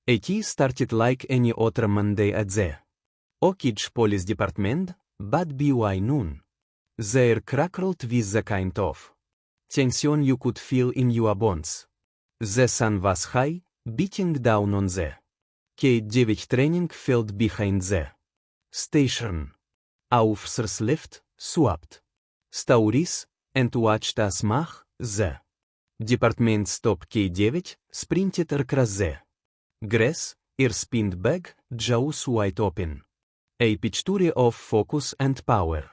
It started like any other Monday at the Oakidge Police Department, but by noon. There crackled with the kind of tension you could feel in your bones. The sun was high, beating down on the K9 training field behind the station. Officers left, swapped stories, and watched us mach the department stop K9, sprinted across the grass, ear spinned back, jaws wide open. A picture of focus and power.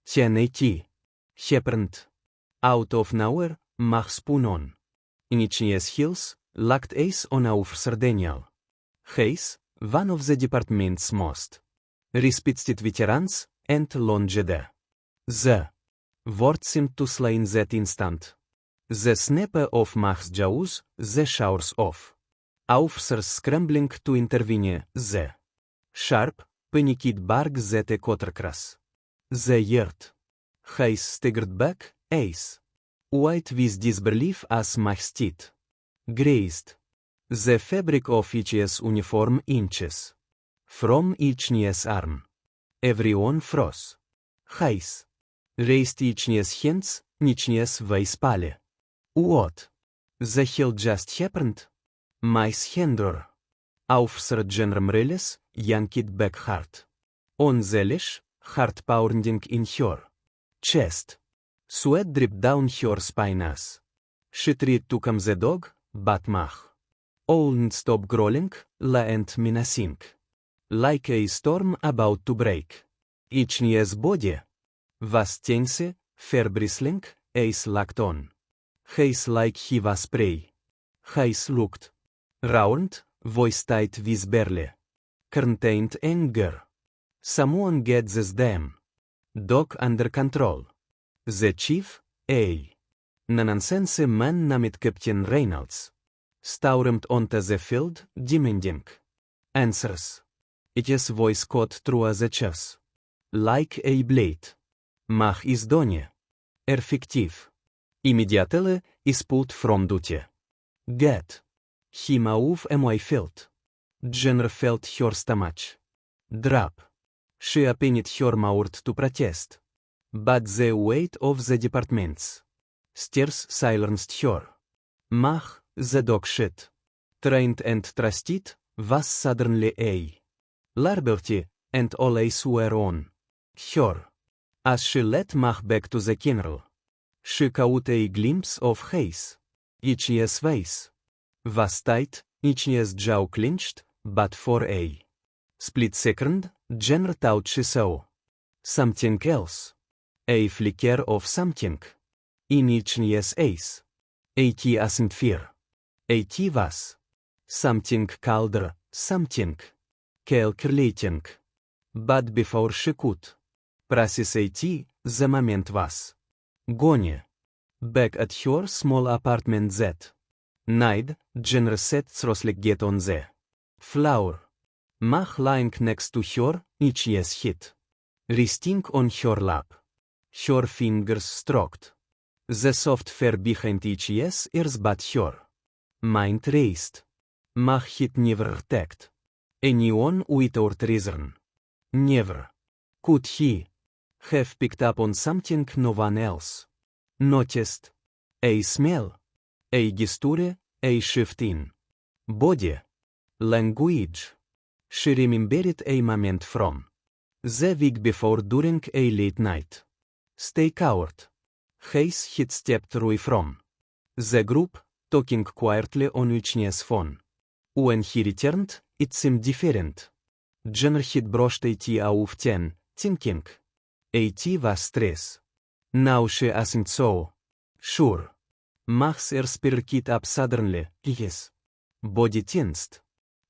1080 happened. Out of nowhere, mach spun on. In his heels, locked eyes on Officer Daniel Hayes, one of the department's most respected veterans, and longed the word seemed to slay in that instant. The snap of Mach's jaws, the showers of officers scrambling to intervene, the sharp, panicked bark that echoed across the yard. Hayes staggered back, eyes white with disbelief as Mach's teeth grazed the fabric of each uniform inches from each arm. Everyone froze. Hayes raised each hands, each face pale. What the hell just happened? Miss Hendor. Officer General Morales yanked back hard. On the leash, heart pounding in her chest. Sweat dripped down her spine as she tried to calm the dog, but Mach wouldn't stop growling, loud and menacing. Like a storm about to break. Each body was tense, fair bristling, eyes locked on Hayes like he was prey. Hayes looked round, voice tight with barely contained anger. Someone get this damn dog under control. The chief, a nonsense man named Captain Reynolds, stormed onto the field, demanding answers. His voice cut through the chest like a blade. Mach is done. Effective. Immediately is put from duty. Get him out of my field. Jenner felt her stomach drop. She opened her mouth to protest, but the weight of the department's stairs silenced her. Mach, the dog shit, trained and trusted, was suddenly a liability, and all eyes were on her. As she led Mach back to the kennel, she caught a glimpse of Hayes. Each face was tight, each jaw clenched, but for a split second, Jenner thought she saw something else. A flicker of something in each eyes. It wasn't fear. It was something colder, something calculating. But before she could process it, the moment was gone. Back at her small apartment that night, Jenner sat cross-legged on the floor. Mach lying next to her, each hit resting on her lap. Her fingers stroked the soft fur behind each ears, but her mind raced. Mach had never attacked anyone without reason. Never could he have picked up on something no one else noticed. A smell, a gesture, a shift in body language. She remembered a moment from the week before during a late night stakeout. Hayes had stepped away from the group, talking quietly on Uchnia's phone. When he returned, it seemed different. Jenner had brushed it off 10, thinking it was stress. Now she wasn't so sure. Mach's ears perked up suddenly, his body tensed.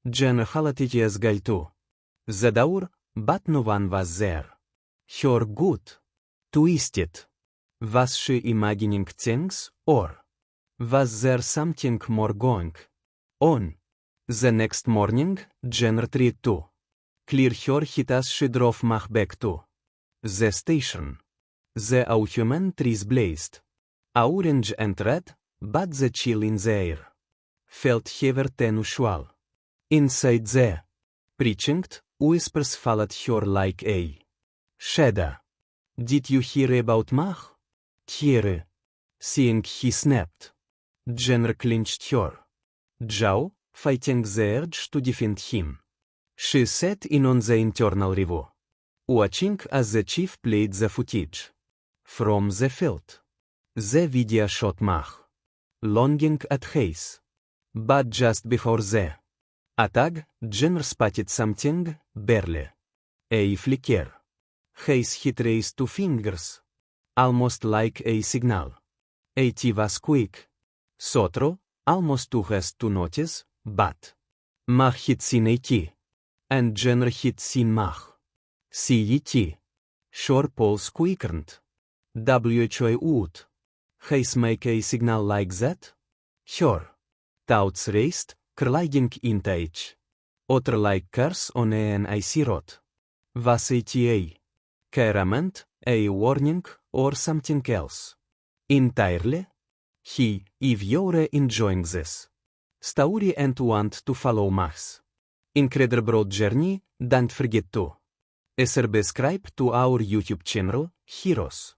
Jenner halted his guy to the door, but no one was there. Her gut twisted. Was she imagining things, or was there something more going on? The next morning, Jenner tried to clear her head as she drove Mach back to the station. The autumn trees blazed orange and red, but the chill in the air felt heavier than usual. Inside the precinct, whispers followed her like a shadow. Did you hear about Mach? Thierry. Seeing he snapped. Jenner clinched her jaw, fighting the urge to defend him. She sat in on the internal review, watching as the chief played the footage. From the field. The video showed Mach longing at Hayes. But just before the attack, Jenner spotted something, barely. A flicker. Hayes hit raised 2 fingers. Almost like a signal. It was quick. Sotro, almost too fast to notice, but Mach hit seen it. And Jenner hit seen Mach. CET. Sure pulse quickened. WHI would Hayes make a signal like that? Her thoughts raced, colliding into each other like cars on an icy road. Was it a carament, a warning, or something else? Entirely? If you're enjoying this story and want to follow Mach's incredible journey, don't forget to subscribe to our YouTube channel, Heroes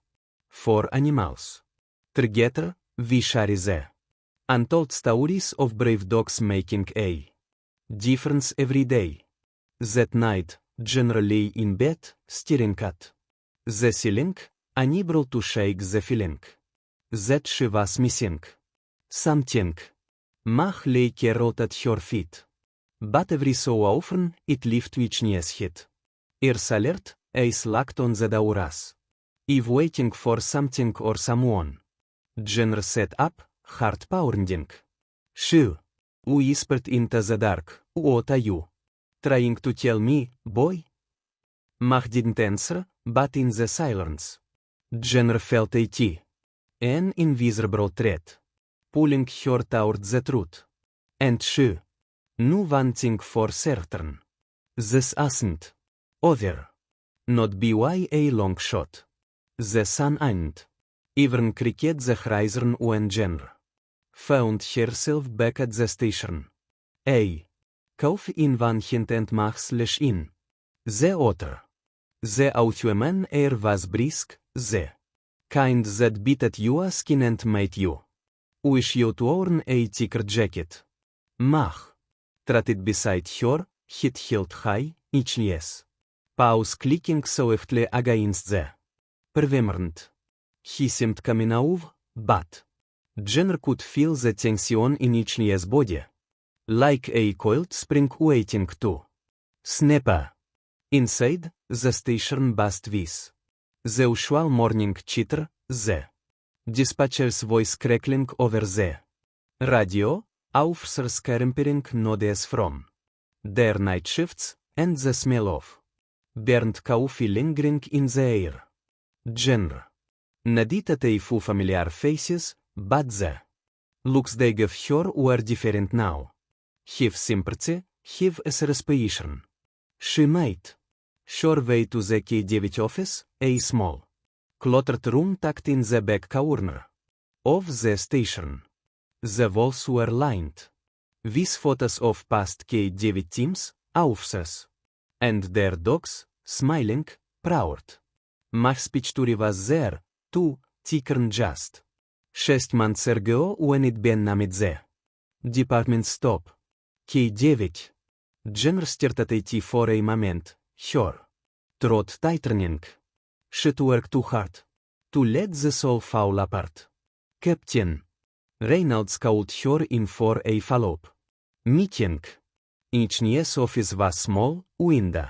for Animals. Together, we share the untold stories of brave dogs making a difference every day. That night, generally in bed, staring at the ceiling, unable to shake the feeling that she was missing something. Mach lay carrot at her feet. But every so often, it left witness hit. Ears alert, eyes locked on the doors. If waiting for something or someone. Jenner sat up, heart pounding. She whispered into the dark, "What are you trying to tell me, boy?" Mach didn't answer, but in the silence, Jenner felt an invisible thread pulling her toward the truth. And she knew one thing for certain. This wasn't over. Not by a long shot. The sun ain't even cricket the horizon when Jenner found herself back at the station. A coffee in one hand and Mach's lash in the other. The autumn air was brisk, the kind that bit at your skin and made you wish you'd worn a thicker jacket. Mach trotted beside her, head held high, each yes. Paws clicking softly against the pavement. He seemed coming over, but Jenner could feel the tension in each yes body. Like a coiled spring waiting to snap. Inside, the station buzzed with the usual morning chitter, the dispatcher's voice crackling over the radio, officers scampering noise from their night shifts, and the smell of burnt coffee lingering in the air. Jenner nodded at a few familiar faces, but the looks they gave her were different now. Have sympathy, have aspiration. She made her way to the K9 office, a small, cluttered room tucked in the back corner of the station. The walls were lined with photos of past K9 teams, officers, and their dogs, smiling, proud. Mach's picture was there, too, taken just 6 months ago when it been named the department stop. K9. Jenner stared at it for a moment, her throat tightening. She'd worked too hard to let the soul fall apart. Captain Reynolds called her in for a follow-up meeting. Engineer's office was small, window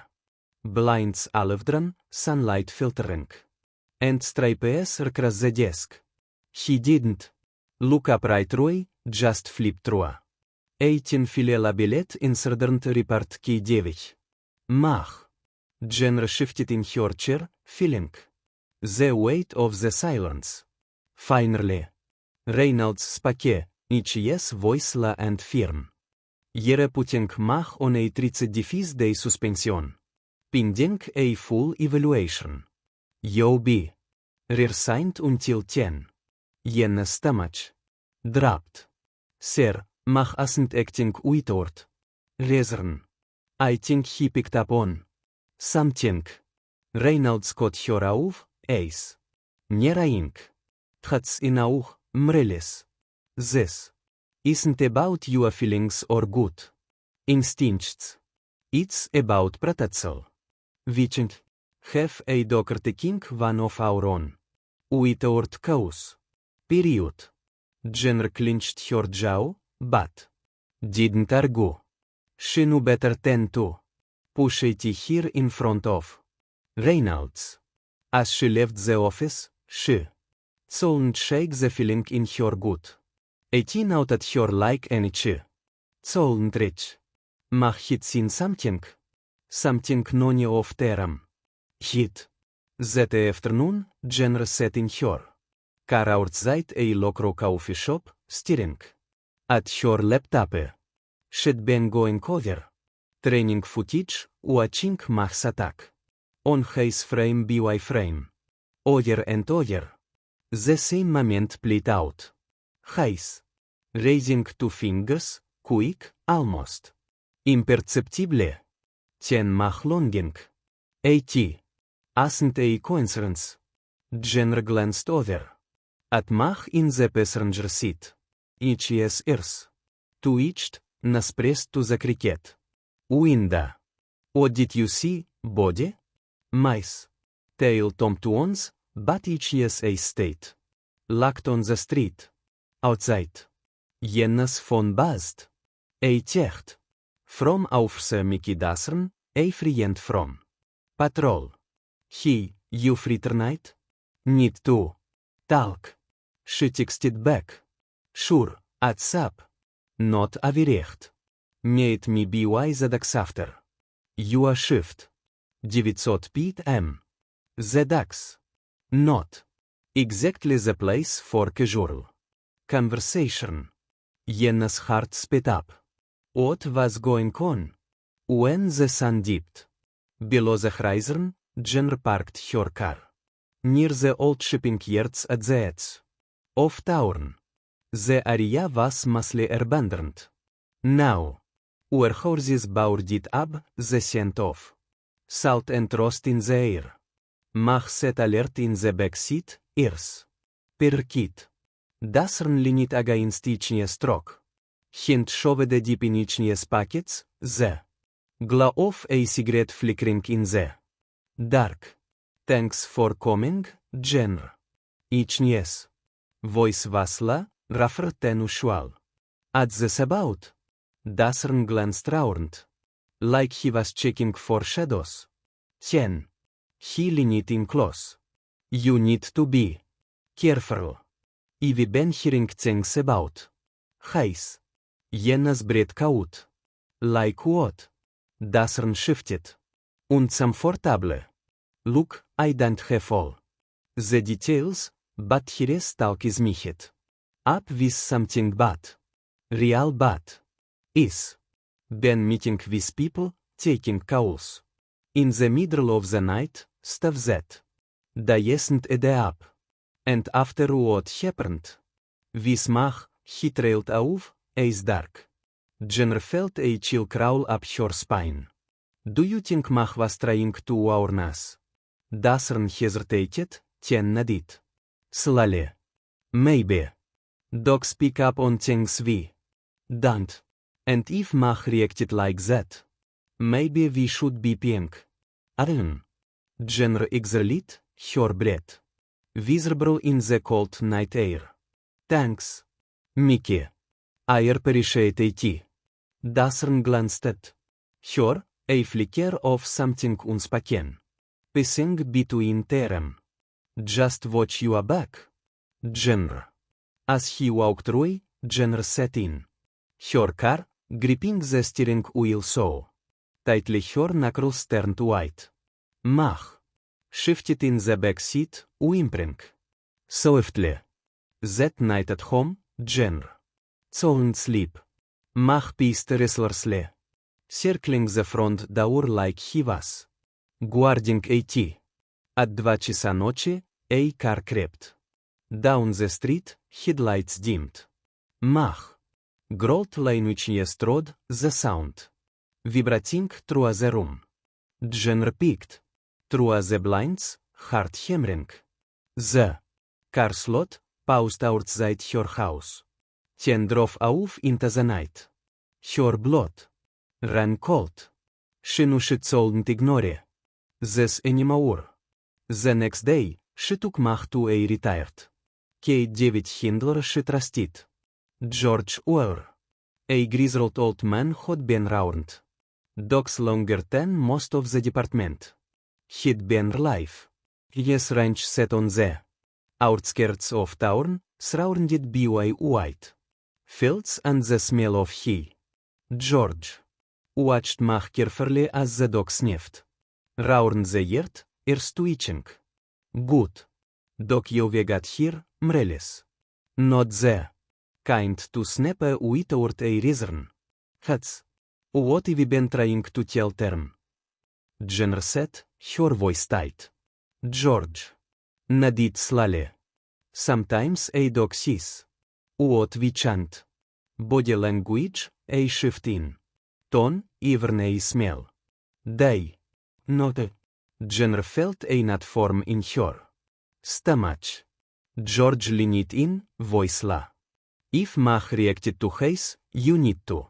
blinds olive-drawn, sunlight filtering, and stripes across the desk. He didn't look up right away, just flipped through 18 filet labelette in Southern Report K9. Mach. Jenner shifted in her chair, feeling the weight of the silence. Finally, Reynolds spoke, each yes voice low and firm. You're putting Mach on a 30-day suspension, pending a full evaluation. You'll be reassigned until 10. Yenna's stomach dropped. Sir, Mach wasn't acting without Резern. I think he picked up on something. Reynolds Scott Hjorauf, Ace. Neraink. Hats in auch, Mreles. This isn't about your feelings or good instincts. It's about protection. Vichent. Have a doctor taking one of our own. Without cause. Period. Jenner clinched her jaw, but didn't argue. She knew better than to push it here in front of Reynolds. As she left the office, she couldn't shake the feeling in her gut. Eating out at her like any chi. Couldn't reach. Mach he'd seen something. Something none of teram. Hit. That afternoon, Jenner sat in her car outside a local coffee shop, staring at her laptop. She'd been going over training footage, watching Mach's attack on his frame by frame. Over and over. The same moment played out. His raising two fingers, quick, almost imperceptibly. Ten Mach longing. A.T. Asn't a coincidence. Jenner glanced over at Mach in the passenger seat. Itches ears twitched, nose pressed to the cricket window. What did you see, body? Mice. Tail thumped once, but itches a state. Locked on the street. Outside. Jenna's phone buzzed. A techt. From Officer Mickey Dassern, a friend from patrol. He, you free tonight? Need to talk. She texted back. Sure, what's up? Not averecht. Meet me by the dags after. Your shift. 900 p.m. The dags. Not exactly the place for casual conversation. Jenna's heart sped up. What was going on? When the sun dipped below the horizon, Jenner parked her car near the old shipping yards at the edge of town. The area was mostly abandoned now. Warehouses boarded up, the scent of salt and rust in the air. Mach sat alert in the back seat, ears perked. Dassern leaned against each stroke. Hand shoved deep in each pockets, the glow of a cigarette flickering in the dark. Thanks for coming, Jenner. Each voice was low, rougher than usual. At this about? Dassern glanced round, like he was checking for shadows. 10. He leaned in close. You need to be careful. I've been hearing things about Hayes. Jenna's breath caught. Like what? Dassern shifted. Uncomfortable. Look, I don't have all the details, but here's talk is mixed up with something bad. Real bad. Is been meeting with people, taking calls in the middle of the night, stuff that doesn't add up. And after what happened with Mach, he trailed off, as dark. Jenner felt a chill crawl up her spine. Do you think Mach was trying to warn us? Dassern hesitated, then nodded. Slowly. Maybe. Dogs pick up on things we don't. And if Mach reacted like that, maybe we should be paying attention. Jenner exhaled, her breath visible in the cold night air. Thanks, Mickey. I appreciate it. Dassern glanced at her, a flicker of something unspoken passing between them. Just watch your back, Jenner. As he walked away, Jenner sat in her car, gripping the steering wheel so tightly her knuckles turned white. Mach shifted in the back seat, whimpering softly. That night at home, Jenner couldn't sleep. Mach paced restlessly, circling the front door like he was guarding it. At 2 часа ночи, a car crept down the street, headlights dimmed. Mach growled language strode the sound Vibrating trua ze rum. Genre pikt. Trua ze blinds, hart hemring. Z. Karslot, paust outside her house. Ten drove auf into the night. Her blood ran cold. She nu she zoldent ignore. This anymore. The next day, she took mach to a retired. K9 Hindler she trusted. George Orr. A grizzled old man had been round. Dogs longer than most of the department. He'd been alive. His ranch set on the outskirts of town, surrounded by white fields and the smell of hay. George watched Mach carefully as the dog sniffed. Round the yard, ears twitching. Good. Dog you got here, mreles. Not the kind to snap without a reason. Hats. What have you been trying to tell them? Jenner said, her voice tight. George nodded slowly. Sometimes a dog sees what we chant. Body language, a shift in tone, even a smell. They not. Jenner felt a knot form in her stomach. George leaned in, voice low. If Mach reacted to haze, you need to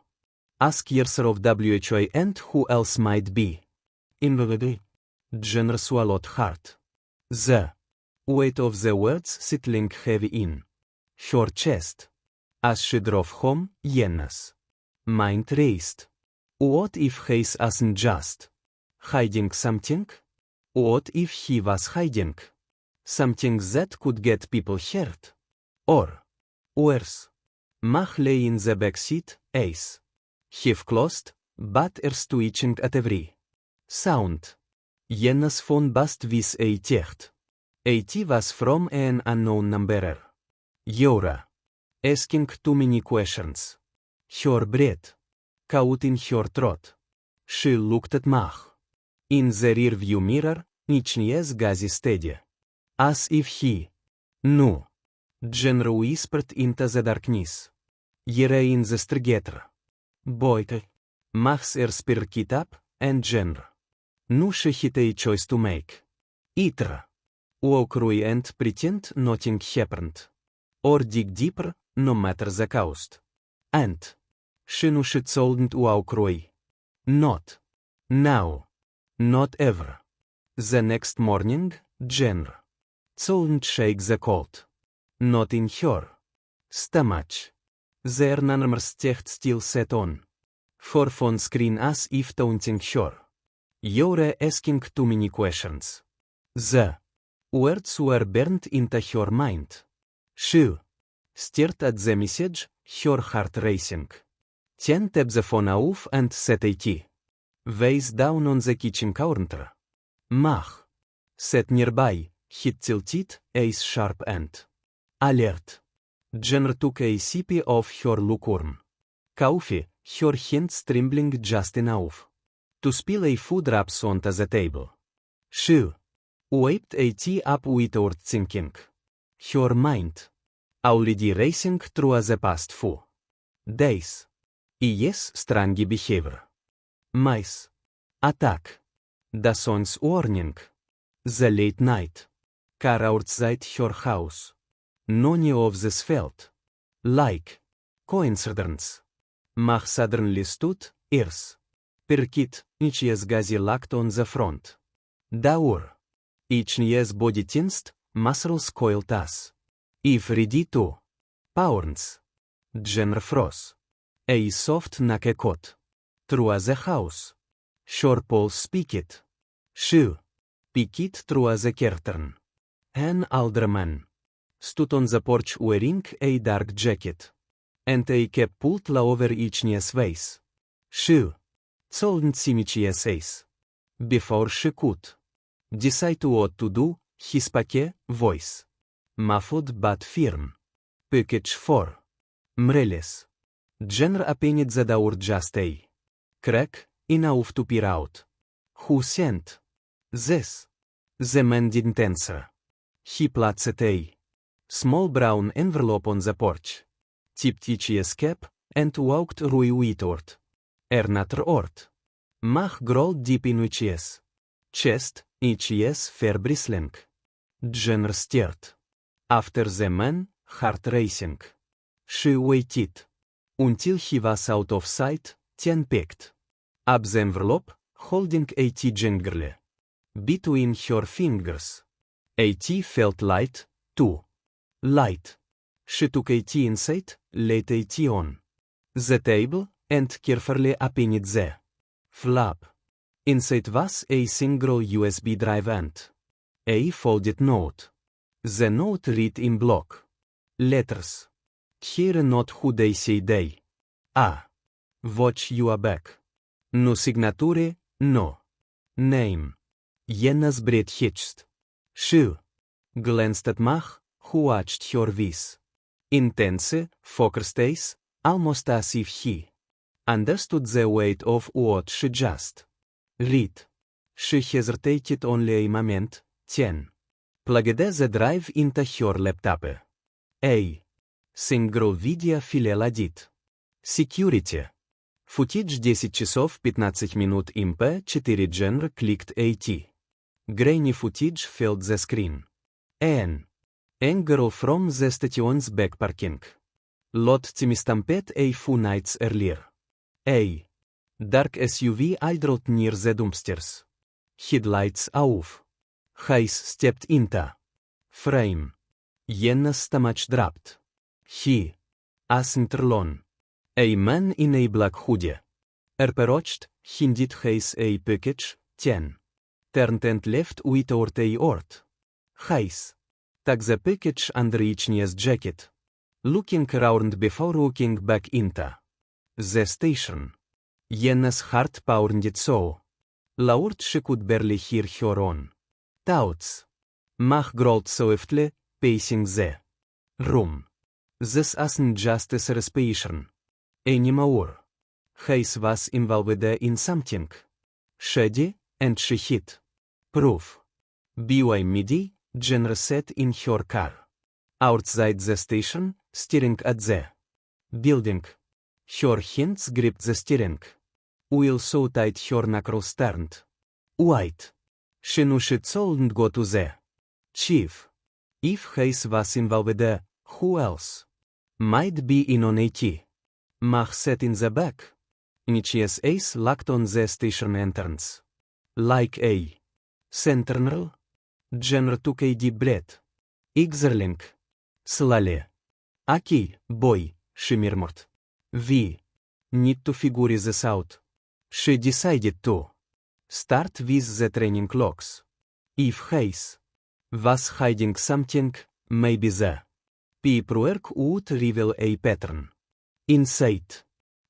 ask yourself who and who else might be involved. Jenner swallowed hard. The weight of the words settling heavy in her chest. As she drove home, Jenna's mind raced. What if Hayes wasn't just hiding something? What if he was hiding something that could get people hurt? Or worse. Mach lay in the back seat, eyes half closed, but ears twitching at every sound. Jenna's phone buzzed with a text. It was from an unknown number. You're asking too many questions. Her breath caught in her throat. She looked at Mach. In the rearview mirror, Nichnia's gaze steady. As if he knew. Jenner whispered into the darkness. You're in the together. Boy. Mach's ears perked up, and Jenner knew she had a choice to make. Either walk away and pretend nothing happened. Or dig deeper, no matter the cost. And she knew she shouldn't walk away. Not now. Not ever. The next morning, Jenner shouldn't shake the cold. Not in her stomach. Their numerous text still set on her phone screen as if taunting her. You're asking too many questions. The words were burned into her mind. She stared at the message, her heart racing. Then tapped the phone off and set a key. Face down on the kitchen counter. Mach sat nearby, head tilted, eyes sharp and alert. Jenner took a sip of her lukewarm coffee, her hands trembling just enough to spill a few drops onto the table. She wiped a tea up without thinking. Her mind already racing through the past few days. Yes, strange behavior. Mice attack. The son's warning. The late night car outside her house. None of this felt like coincidence. Mach suddenly stood, ears perked, Nichnia's gaze locked on the front door. Nichnia's body tensed, muscles coiled as if ready to pounce. Jenner froze. A soft knock echoed through the house. Her pulse peaked. She peeked through the curtain. An older man stood on the porch wearing a dark jacket and a cap pulled low over Nichnia's face. She couldn't see Nichnia's face. Before she could decide what to do, his spoke, voice muffled but firm. Package 4. Mreles. Jenner opened the door just a crack, enough to peer out. Who sent this? The man didn't answer. He placed a small brown envelope on the porch, tipped Nichnia's cap, and walked away without another word. Mach grol deep in uicies. Chest, uicies verbristling. Genre stiert. After the man, heart racing. She waited. Until he was out of sight, 10 picked up the envelope, holding it gingerly between her fingers. It felt light, too. Light. She took it inside, laid it on the table, and carefully opened the flap. Inside was a single USB drive and a folded note. The note read in block letters. Here not who they say they are. Watch your back. No signature, no name. Jenna's breath hitched. She glanced at Mach, who watched her with intense, focused eyes, almost as if he understood the weight of what she just read. She hesitated only a moment, 10. Plugged the drive into her laptop. A single video file edit. Security. Footage 10 часов 15 минут MP4 genre clicked AT. Grainy footage filled the screen. An girl from the station's back parking lot stamped a few nights earlier. A dark SUV idled near the dumpsters. Headlights off. Hayes stepped into frame. Jenna's stomach dropped. He wasn't alone. A man in a black hoodie approached, handed Hayes a package, 10. Turned and left without a word. Hayes took the package under Jenna's jacket, looking around before walking back into the station. Jenna's heart pounded so loud she could barely hear her own thoughts. Mach growled softly, pacing the room. This wasn't just a respiration anymore. Hayes was involved in something shady, and she hid proof. By midi, Jenna sat in her car outside the station, staring at the building. Her hands gripped the steering wheel so tight her knuckles turned white. She knew she shouldn't go to the chief. If Hayes was involved, who else might be in on it? Mach sat in the back. Nichia's eyes locked on the station entrance. Like a sentinel, Jenna took a deep breath. Exhaling slowly. Okay, boy, she murmured. We need to figure this out. She decided to start with the training logs. If Hayes was hiding something, maybe the paperwork would reveal a pattern. Inside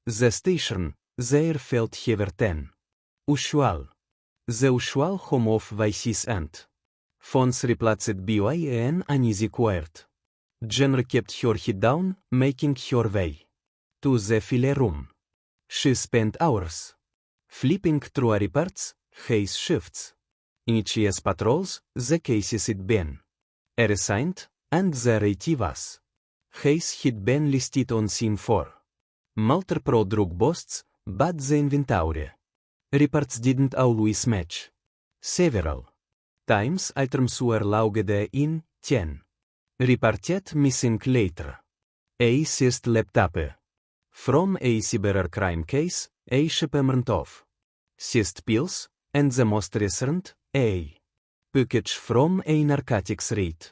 the station, there felt heavier than usual. The usual hum of voices and phones replaced by an uneasy quiet. Jenna kept her head down, making her way to the file room. She spent hours flipping through reports, Hayes shifts, Nichia's patrols, the cases had been reassigned, and the rate was. Hayes had been listed on scene for multiple drug busts, but the inventory reports didn't always match. Several times items were logged in 10. Reported missing later. A seized laptop from a cybercrime case, a shipment of seized pills, and the most recent, a package from a narcotics raid.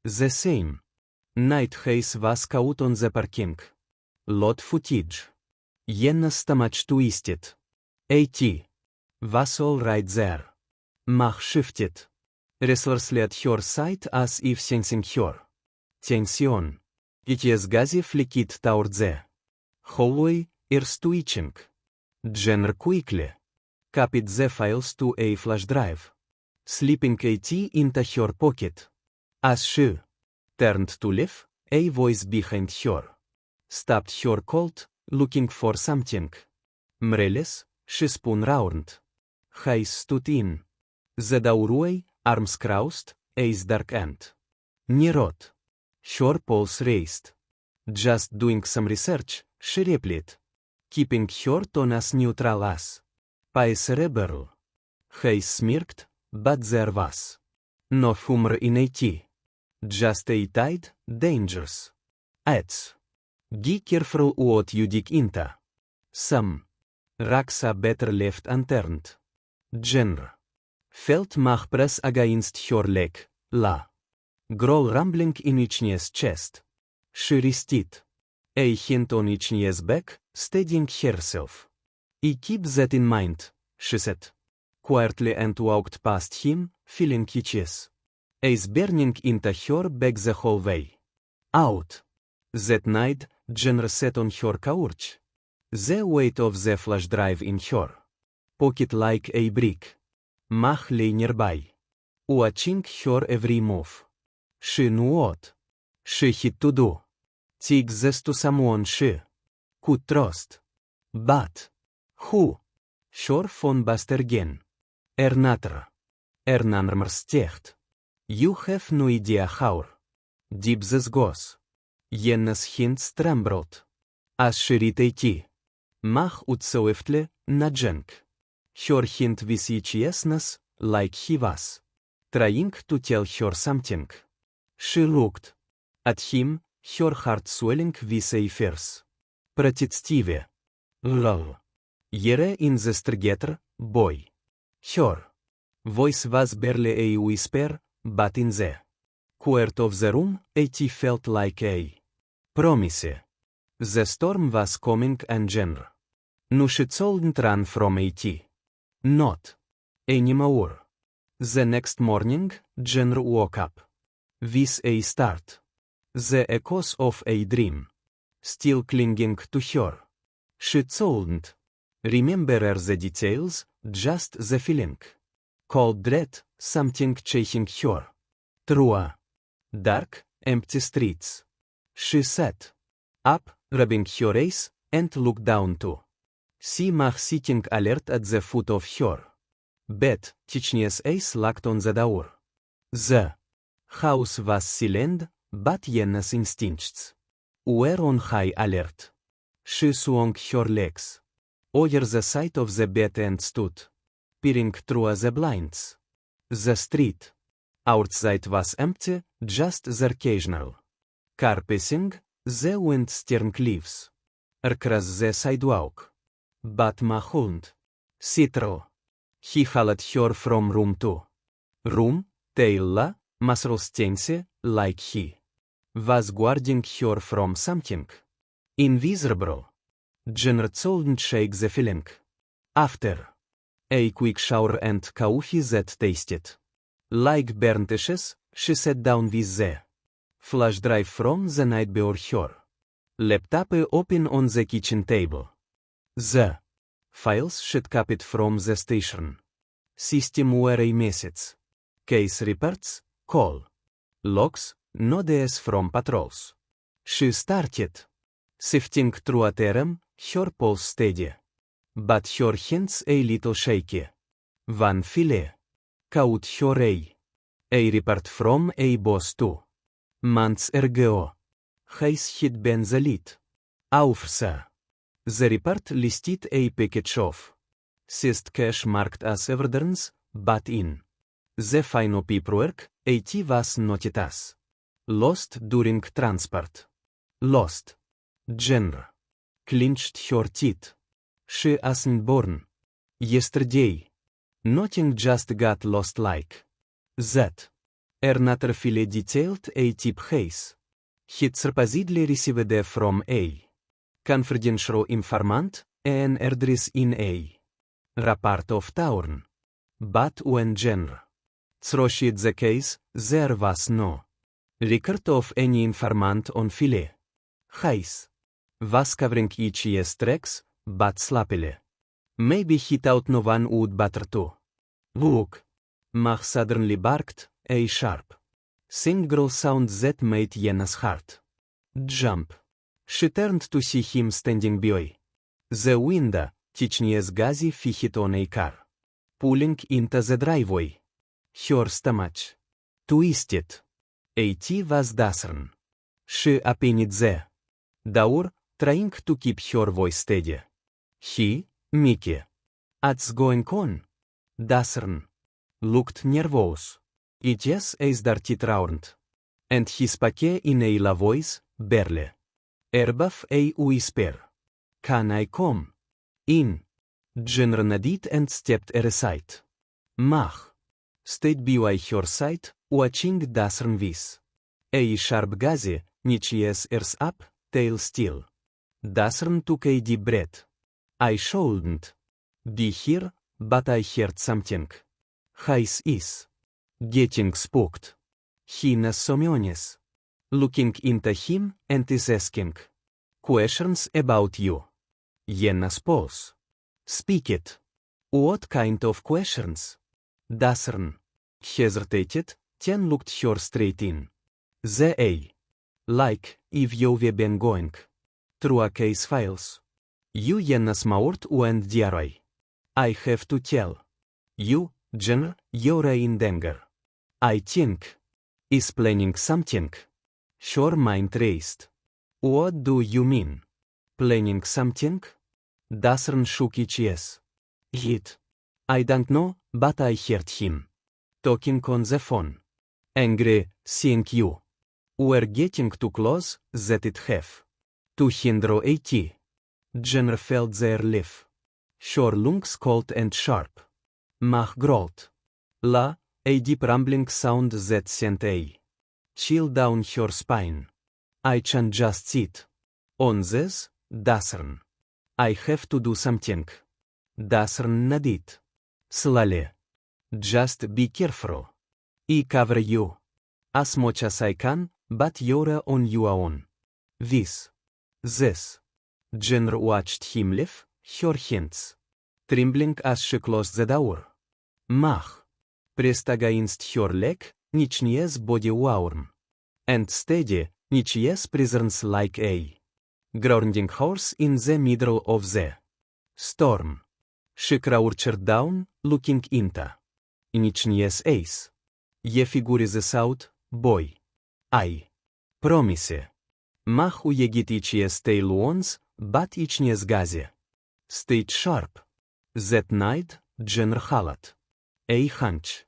The same night Hayes was caught on the parking lot footage. Jenna's stomach twisted. A.T. was all right there. Mach shifted restlessly at her side as if sensing her tension. Its gaze flicked toward the hallway, ears twitching. Jenna quickly copied the files to a flash drive, slipping it into her pocket. As she turned to leave, a voice behind her stopped her cold, looking for something. Breathless, she spun round. Hayes stood in the doorway, arms crossed, eyes dark and narrowed. Her pulse raised. Just doing some research, she replied, keeping her tone as neutral as Paesereberl. Heis smirkt, but there was no humor in it. Just a tide, dangers. Ets. Be careful what you dig into. Some rocks are better left unturned. Genre. Felt mag press against her leg, la. Growl rumbling in Ichnie's chest. She rested. A hint on Ichnie's back, steadying herself. I keep that in mind, she said. Quietly and walked past him, feeling itches. As burning into her back the whole way. Out. That night, Genre sat on her couch. The weight of the flash drive in her pocket like a brick. Mag lay nearby. Watching her every move. She knew what she had to do. Take this to someone she could trust. But who? Her phone buzzed again. Natter. Nummer sticht. You have no idea how deep this goes. Jenna's hints trembled. As she read it. Mag utswiftly, nudging. Her hint with each yesness, like he was trying to tell her something. She looked at him, her heart swelling with a fierce protective love. You're in this together, boy. Her voice was barely a whisper, but in the quiet of the room, it felt like a promise. The storm was coming and Genre knew she couldn't run from it. Not anymore. The next morning, Genre woke up with a start. The echoes of a dream still clinging to her. She couldn't remember the details, just the feeling. Cold dread, something chasing her. Through dark, empty streets. She sat up, rubbing her eyes, and looked down to see Mag sitting alert at the foot of her bed, Tichnia's eyes locked on the door. The house was silent, but Jenna's instincts were on high alert. She swung her legs over the side of the bed and stood, peering through the blinds. The street outside was empty, just the occasional car passing, the wind-stirred leaves across the sidewalk. But Mahund sit through. He followed her from room to room, tail muscle like he was guarding her from something invisible. Genre couldn't shake the feeling. After a quick shower and coffee that tasted like burnt ashes, she sat down with the flash drive from the night before, her laptop open on the kitchen table. The files she'd copied from the station system were a message. Case reports, call logs, notices from patrols. She started sifting through a term, her pulse steady, but her hands a little shaky. One file caught her a report from a boss 2 months ago. Hayes had been the lead officer. The report listed a package of seized cash marked as evidence, but in the final paperwork, it was noted as lost during transport. Lost. Genre clenched her teeth. She wasn't born yesterday. Nothing just got lost like that. Another file detailed a tip Hayes had supposedly received from a confidential informant, an address in a part of town. But when Genre searched the case, there was no record of any informant on file. Hayes was covering each year's tracks, but sloppily. Maybe he thought no one would bother to look. Mag suddenly barked, a sharp, single sound that made Jenna's heart jump. She turned to see him standing by the window, Tichnia's gazy fixed on a car pulling into the driveway. Her stomach twisted. It was dazzling. She opened the door, trying to keep her voice steady. He, Mickey. What's going on? Dassern looked nervous. It is started round. And he spoke in a low voice, barely. Above a whisper. Can I come in? Jenner nodded and stepped aside. Mach stayed by her side, watching Dassern with a sharp gaze, niches ears up, tail still. Dassern took a deep breath. I shouldn't be here, but I heard something. His is getting spooked. He knows. Looking into him and is asking questions about you. Jenna spouse. Speak it. What kind of questions? Dassern hesitated, then looked her straight in the eye. Like, if you've been going through a case files. You Jenna smart and DRI. I have to tell you, Jenner, you're in danger. I think is planning something. Her mind raced. What do you mean? Planning something? Dassern shook his chest. I don't know, but I heard him talking on the phone. Angry, seeing you were getting too close, that it have to hinder at. Jenner felt their relief. Her lungs cold and sharp. Mach growled. La, a deep rumbling sound that sent a chill down her spine. I can't just sit on this, Dassern. I have to do something. Dassern nodded. Slowly. Just be careful. I cover you as much as I can, but you're on your own. This. Jenner watched him leave, her hands trembling as she closed the door. Mach pressed against her leg, niches body warm and steady, niches presence like a grounding horse in the middle of the storm. She crouched down, looking into niches eyes. You figure this out, boy. I promise. Mach ujeget iches tail once, but ichnes gaze stayed sharp. That night, Jenner had a hunch.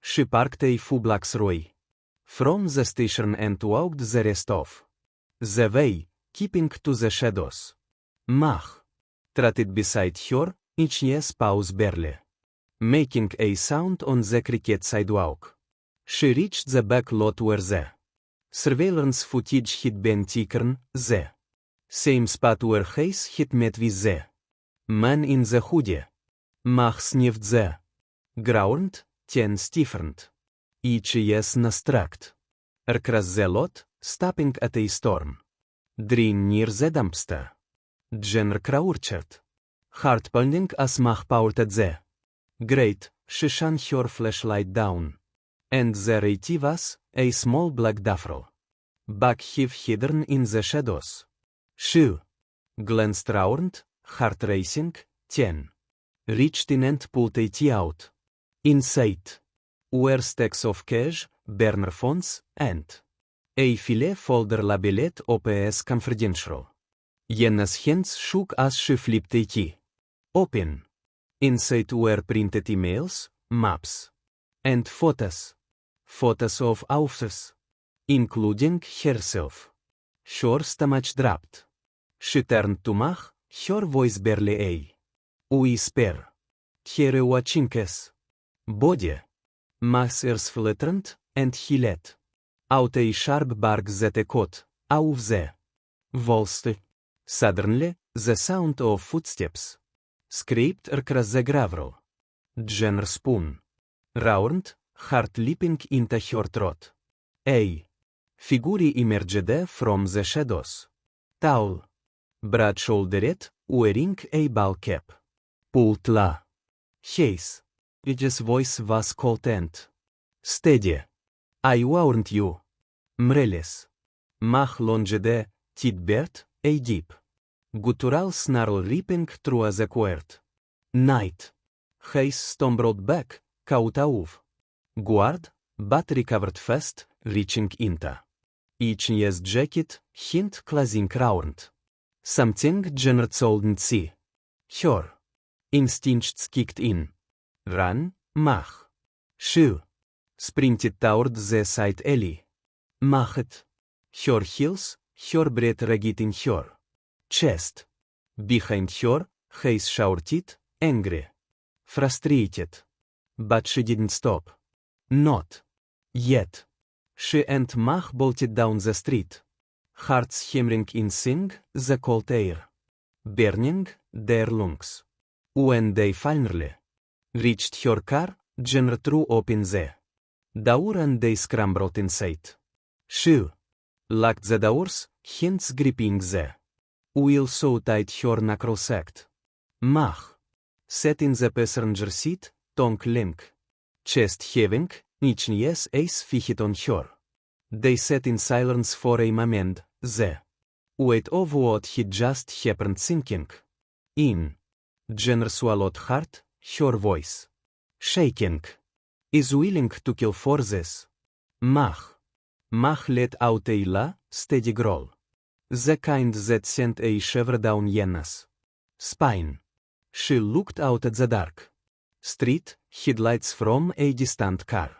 She parked a few blocks away from the station and walked the rest of the way, keeping to the shadows. Mach trotted beside her, ichnes paws barely making a sound on the cricket sidewalk. She reached the back lot where the surveillance footage had been taken, the same spot where Hayes had met with the man in the hoodie. Mach sniffed the ground, then stiffened. Iches nastruct across the lot, stopping at a storm drain near the dumpster. Jenner crouched, heart pounding as Mach poured at the grate. She shone her flashlight down. And there it was, a small black duffel bag hidden in the shadows. She glanced round, heart racing, then reached in and pulled it out. Inside were stacks of cash, burner phones, and a file folder labeled OPS confidential. Jenna's hands shook as she flipped it open. Inside were printed emails, maps, and photos. Photos of officers, including herself. Her stomach dropped. She turned to Mach, her voice barely a whisper. Here watching us. Body. Mach's ears flattened, and he let out a sharp bark that echoed out of the walls. Suddenly, the sound of footsteps scraped across the gravel. Jenner spun round, heart leaping into her throat. A figure emerged from the shadows. Tall, broad-shouldered, wearing a ball cap. Pulled la. Hayes. His voice was cold and steady. I warned you. Mreles. Mach lunged, tidbird, a deep guttural snarl ripping through the quiet night. Hayes stumbled back, caught off guard, but recovered fast, reaching into Ich's jacket, hand closing round something Jenner couldn't see. Her Instincts kicked in. Run, mach. Schill. Sprintet toward the side alley. Machet. Her heels, her breath ragit in her chest. Behind her, he's shouted, angry. Frustrated. But she didn't stop. Not yet. She and Mach bolted down the street. Hearts hammering in sing, the cold air. Burning, their lungs. When they finally reached her car, Jenner threw open the door and they scrambled inside. She locked the doors, hands gripping the wheel so tight her knuckles sagged. Mach sat in the passenger seat, tongue link. Chest heaving, each knee's ace fixed on her. They sat in silence for a moment, the weight of what had just happened sinking in. Jenner swallowed hard, her voice shaking. Is willing to kill for this. Mach let out a low, steady growl. The kind that sent a shiver down Yenna's spine. She looked out at the dark street, headlights from a distant car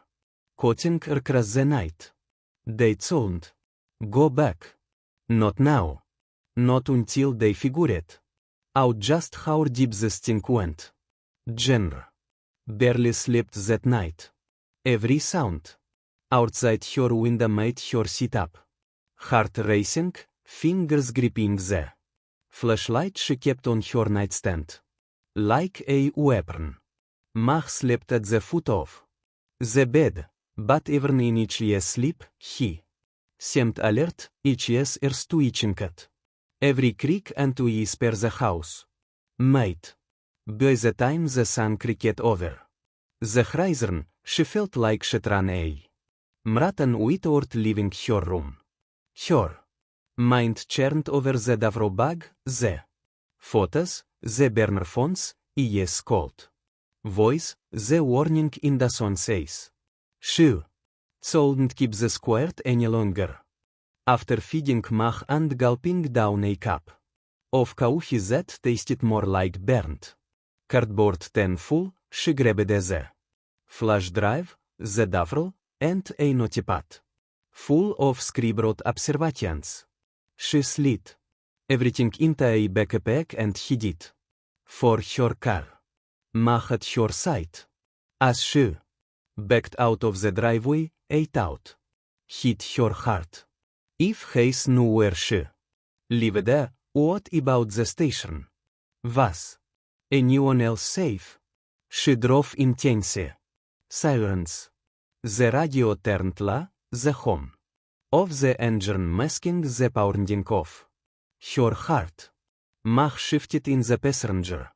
cutting across the night. They told, go back. Not now. Not until they figured out just how deep the stink went. Jenner barely slept that night. Every sound outside her window made her sit up. Heart racing, fingers gripping the flashlight she kept on her nightstand. Like a weapon. Mach slept at the foot of the bed, but even in each sleep, he seemed alert, each ears twitching at every creak and whisper the house made. By the time the sun cricket over the horizon, she felt like she'd run a marathon without leaving her room. Her mind churned over the Davro bag, the photos, the burner phones, yes cold voice, the warning in the son's eyes. She couldn't keep the squirt any longer. After feeding Mach and gulping down a cup of coffee that tasted more like burnt cardboard than full, she grabbed the flash drive, the duffel, and a notepad full of scribbled observations. She slid everything into a backpack and hid it for her car. Mach at her side. As she backed out of the driveway, a thought hit her heart. If Hayes knew where she lived, what about the station? Was anyone else safe? She drove in tense silence. The radio turned low, the hum of the engine masking the pounding of her heart. Mach shifted in the passenger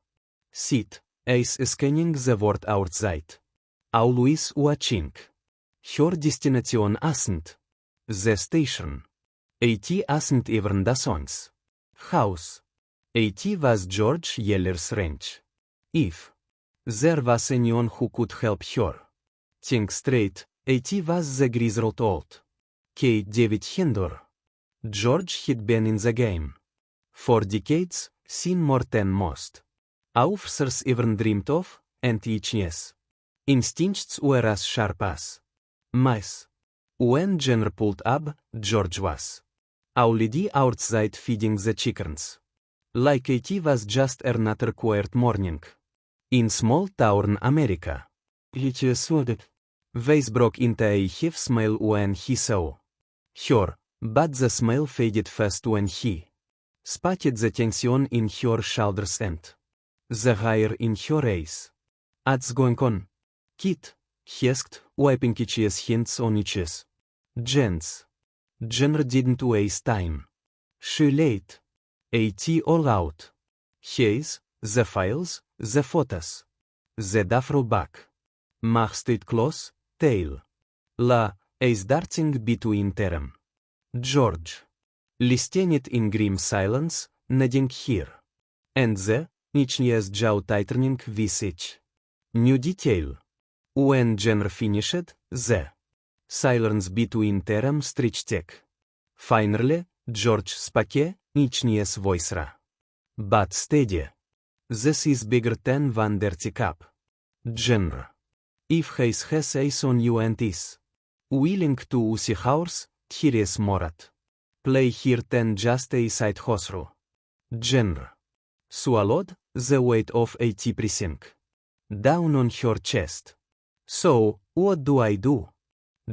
seat, eyes scanning the world outside. Always watching. Her destination wasn't the station. It wasn't even the son's house. It was George Yeller's ranch. If there was anyone who could help her think straight, it was the grizzled old K9 handler. George had been in the game for decades, seen more than most officers even dreamed of, and each instincts were as sharp as mice. When Jenner pulled up, George was already outside feeding the chickens. Like it was just another quiet morning in small-town America. It swallowed. Weiss broke into a half smile when he saw her, but the smile faded fast when he spotted the tension in her shoulders and the fire in her eyes. What's going on, kid? He asked, wiping each hands on each Jen's. Jenner didn't waste time. She laid it all out. His, the files, the photos, the duffel bag. Mach stayed close, tail la ace darting between them. George listened in grim silence, nodding here and there, each jaw tightening with each new detail. When Jenner finished, the silence between them stretched. Finally, George spoke, each voice raw but steady. This is bigger than van der Cup. Genre. If heis has eyes on you and is willing to usi hours, here is morat. Play here ten just a side hosru. Genre. Swallowed the weight of 80% down on her chest. So, what do I do?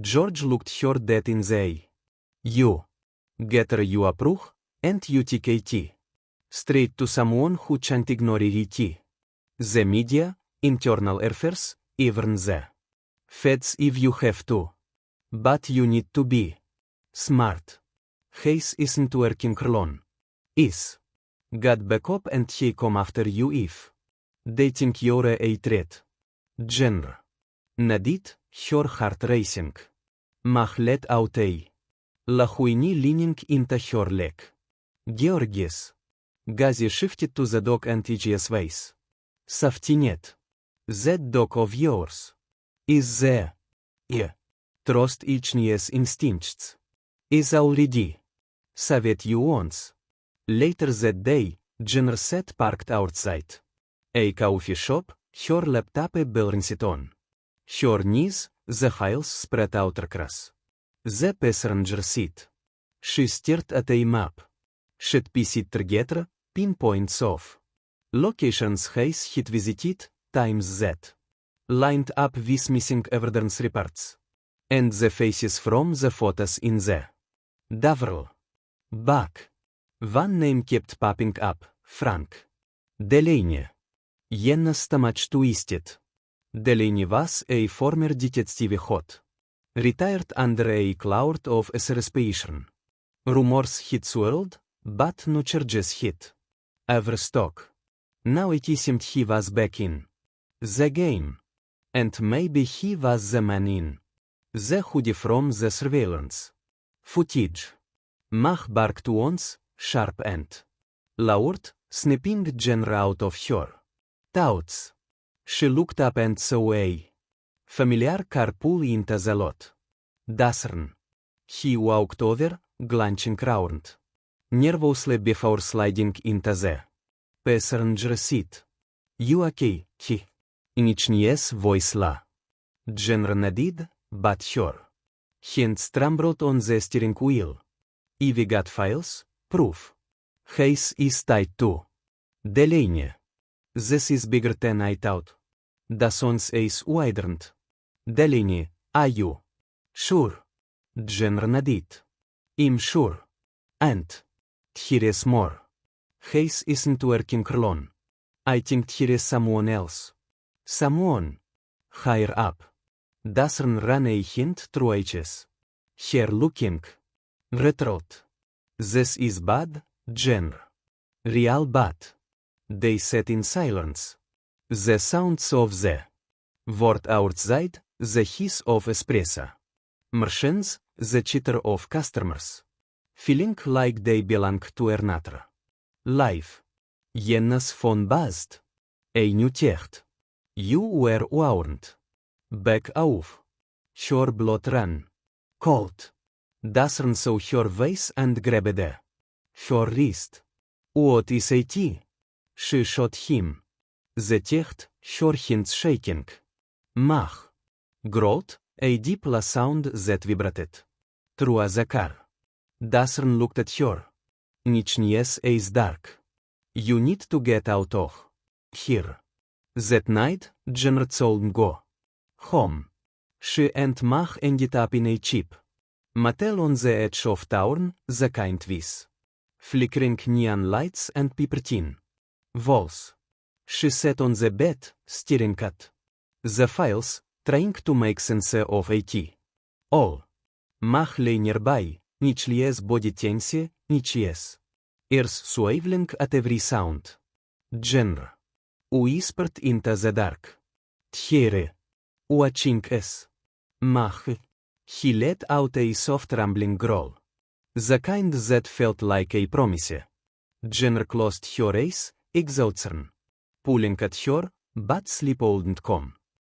George looked her dead in the eye. You. Getter you approve, and you take it. Straight to someone who can't ignore it. The media, internal affairs, even the feds if you have to. But you need to be smart. Hayes isn't working alone. Is. Got back up and he come after you if they think you're a threat. Genre. Nadit, her heart racing. Mach let out a lahuini leaning into her leg. Georgis. Gazi shifted to the dog and EGS face. Safety net. That dog of yours is there. Yeah. Trust each instincts. Is already. Savet you once. Later that day, Jenner sat parked outside a coffee shop, her laptop balanced on her knees, the heels spread out across the passenger seat. She stared at a map. She'd pieced together pinpoints of locations Hayes had visited, times that lined up with missing evidence reports, and the faces from the photos in the Davral. Back. One name kept popping up, Frank Delaney. Yenna's stomach twisted. Delaney was a former detective hot. Retired under a cloud of exasperation. Rumors had swirled, but no charges had ever stuck. Now it seemed he was back in the game. And maybe he was the man in the hoodie from the surveillance footage. Mach barked once, sharp and loud, snapping Jenner out of her thoughts. She looked up and saw a familiar car pull into the lot. Dasern. He walked over, glancing round nervously before sliding into the passenger seat. You okay, he? Inichnies voice la. Jenner nodded, but her hands trembled on the steering wheel. If we got files, proof. Hayes is tied too. Delaney. This is bigger than I thought. Dason's eyes widened. Delaney, are you sure? Jenner nodded. I'm sure. And here is more. Hayes isn't working alone. I think here is someone else. Someone higher up. Dasern ran a hand through H's hair looking. Retort. This is bad, Jenner. Real bad. They sat in silence. The sounds of the word outside, the hiss of espresso machines, the chitter of customers. Feeling like they belong to another life. Yenna's phone buzzed. A new text. You were warned. Back off. Her blood ran cold. Dasern saw her face and grabbed her wrist. What is it? She shot him. The text, her hands shaking. Mach. Growled, a deep la sound that vibrated through the car. Dasern looked at her. Nichnies is dark. You need to get out of here. That night, Jenner told go home. She and Mach ended up in a cheap motel on the edge of town, the kind with flickering neon lights and paper thin walls. She sat on the bed, staring at the files, trying to make sense of it all. Mach lay nearby, nichlies body tense, nichies ears swelling at every sound. Jenner whispered into the dark. Here. Watching us. Mach. He let out a soft rumbling growl. The kind that felt like a promise. Jenner closed her eyes, exhausted. Pulling at her, but sleep wouldn't come.